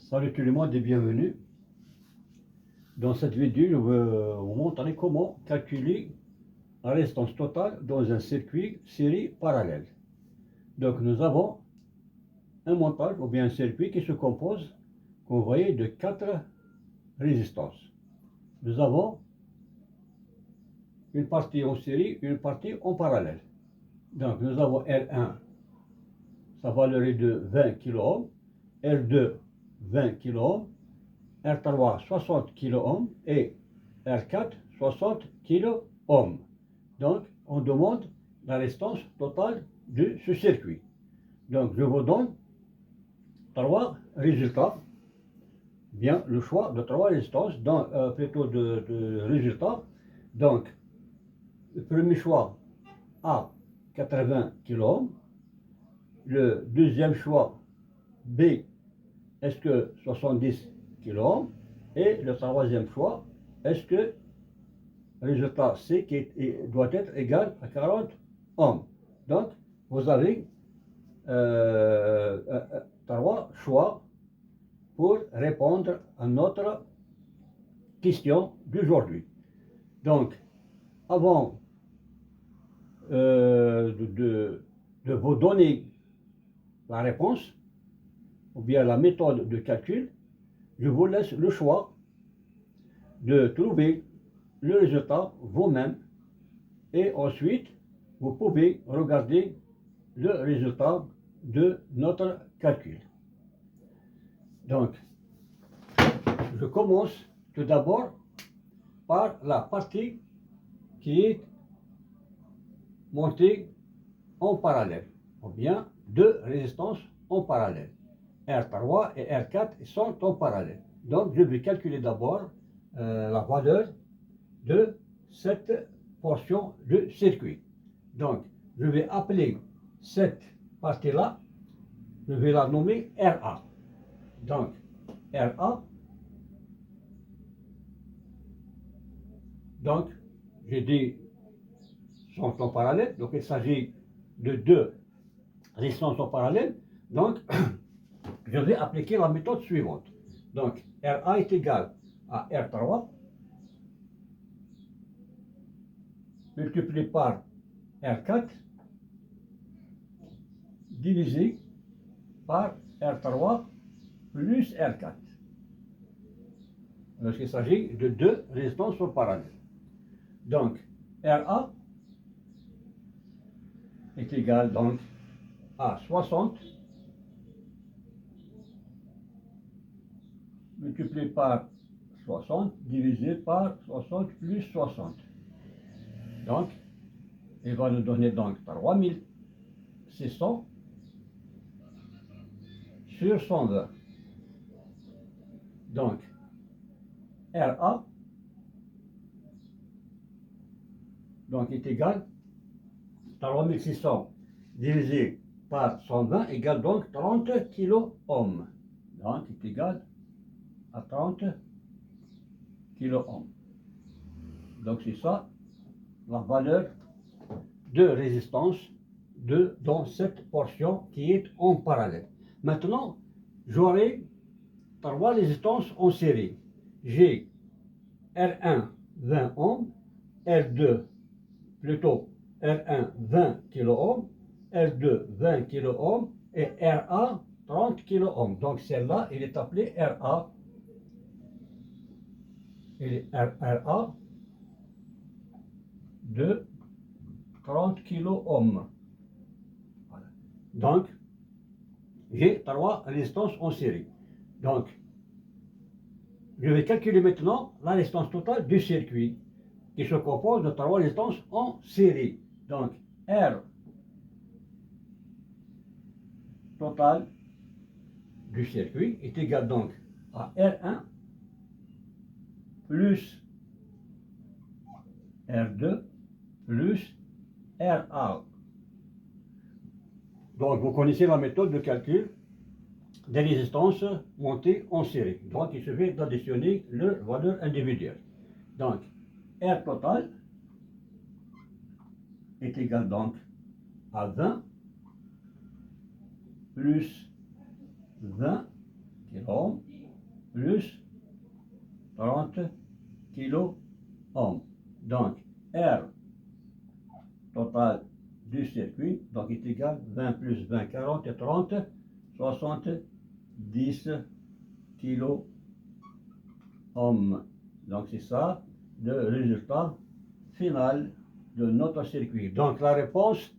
Salut tout le monde et bienvenue. Dans cette vidéo, je vais vous montrer comment calculer la résistance totale dans un circuit série parallèle. Donc nous avons un montage ou bien un circuit qui se compose, comme vous voyez, de 4 résistances. Nous avons une partie en série, une partie en parallèle. Donc nous avons R1, sa valeur est de 20 kΩ, R2 20 kΩ, R3 60 kΩ et R4 60 kΩ. Donc on demande la résistance totale de ce circuit. Donc je vous donne 3 résultats, bien le choix de 3 résistances, plutôt de résultats. Donc le premier choix A 80 kΩ, le deuxième choix B est-ce que 70 kΩ et le troisième choix est-ce que résultat C doit être égal à 40 ohms. Donc vous avez 3 choix pour répondre à notre question d'aujourd'hui. Donc avant de vous donner la réponse ou bien la méthode de calcul, je vous laisse le choix de trouver le résultat vous-même et ensuite vous pouvez regarder le résultat de notre calcul. Donc, je commence tout d'abord par la partie qui est montée en parallèle, ou bien deux résistances en parallèle. R3 et R4 sont en parallèle. Donc je vais calculer d'abord la valeur de cette portion de circuit. Donc je vais appeler cette partie-là, je vais la nommer RA. Donc RA, donc j'ai dit sont en parallèle, donc il s'agit de deux résistances en parallèle. Donc je vais appliquer la méthode suivante. Donc, RA est égal à R3 multiplié par R4 divisé par R3 plus R4. Lorsqu'il s'agit de deux résistances en parallèle. Donc, RA est égal donc à 60 multiplié par 60 divisé par 60 plus 60. Donc, il va nous donner donc 3600 sur 120. Donc, RA donc, est égal à 3600 divisé par 120 égale donc 30 kΩ. Donc, est égal à 30 kΩ. Donc, c'est ça la valeur de résistance dans cette portion qui est en parallèle. Maintenant, j'aurai 3 résistances en série. J'ai R1 20 ohms, R2 plutôt R1 20 kΩ, R2 20 kΩ et RA 30 kΩ. Donc celle-là, il est appelé RA. Et RA de 30 kΩ. Voilà. Donc, j'ai 3 résistances en série. Donc, je vais calculer maintenant la résistance totale du circuit qui se compose de 3 résistances en série. Donc, R total du circuit est égal donc à R1 plus R2 plus RA. Donc vous connaissez la méthode de calcul des résistances montées en série. Donc il suffit d'additionner leurs valeurs individuelles. Donc R total est égal donc à 20 plus 20 kΩ plus 30 kilo ohms. Donc, R total du circuit, donc est égal 20 plus 20, 40 et 30, 70 kilo ohms. Donc c'est ça le résultat final de notre circuit. Donc la réponse,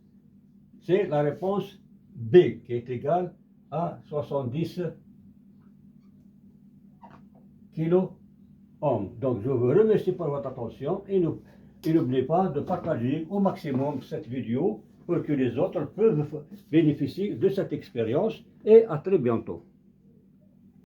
c'est la réponse B qui est égale à 70 kilo ohms. Donc je vous remercie pour votre attention et n'oubliez pas de partager au maximum cette vidéo pour que les autres peuvent bénéficier de cette expérience et à très bientôt.